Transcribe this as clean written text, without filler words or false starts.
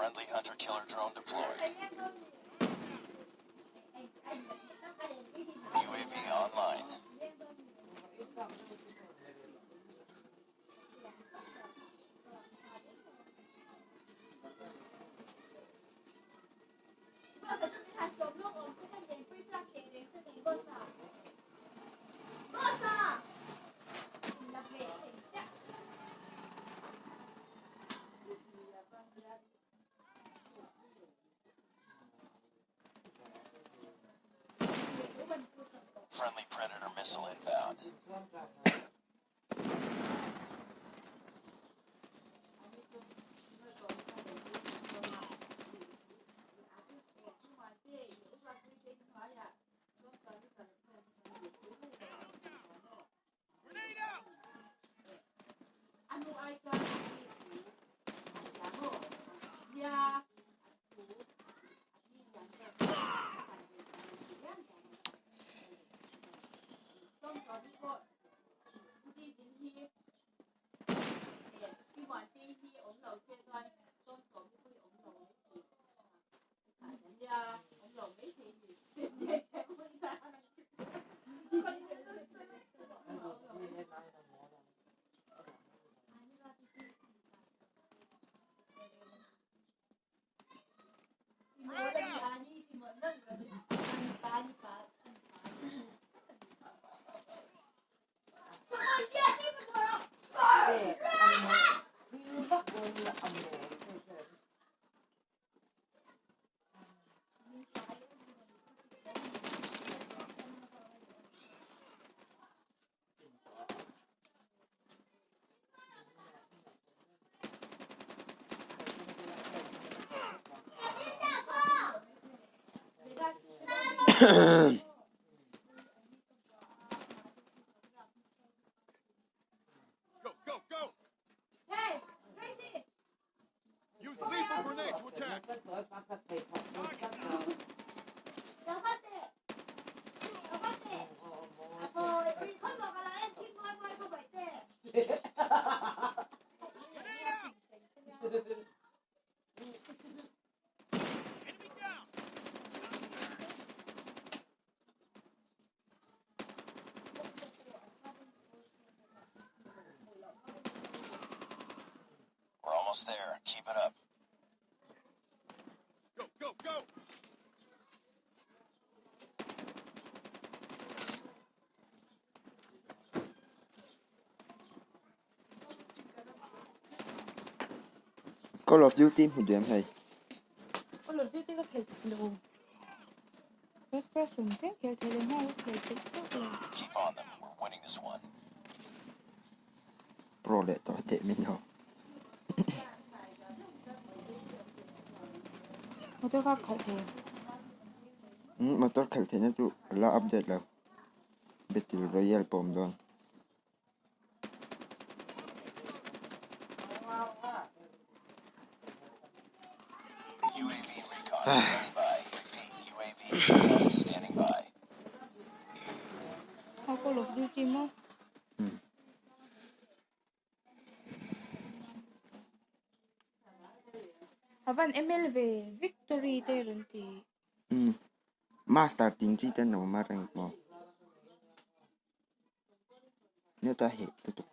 Friendly hunter-killer drone deployed. UAV online. Friendly Predator missile inbound. Go! Use lethal grenade to attack. Enemy down. We're almost there. Keep it up. Go! Call of Duty một điểm thầy. Call of Duty có thể đồ first person chứ kiểu thế đến hai có thể trực tiếp là Keep on them. We're winning this one. Pro lệ tỏ tệ mình học. một tôi có thể thế Mà tôi khởi thế nhá chú là update là Battle Royale bom doang. UAV recon standing by. Repeat, UAV recon standing by. học Call of Duty mà Avan ML về Victory tê rồi thì Ma starting chi tên nào mà rank mo. Nếu ta hệ tụt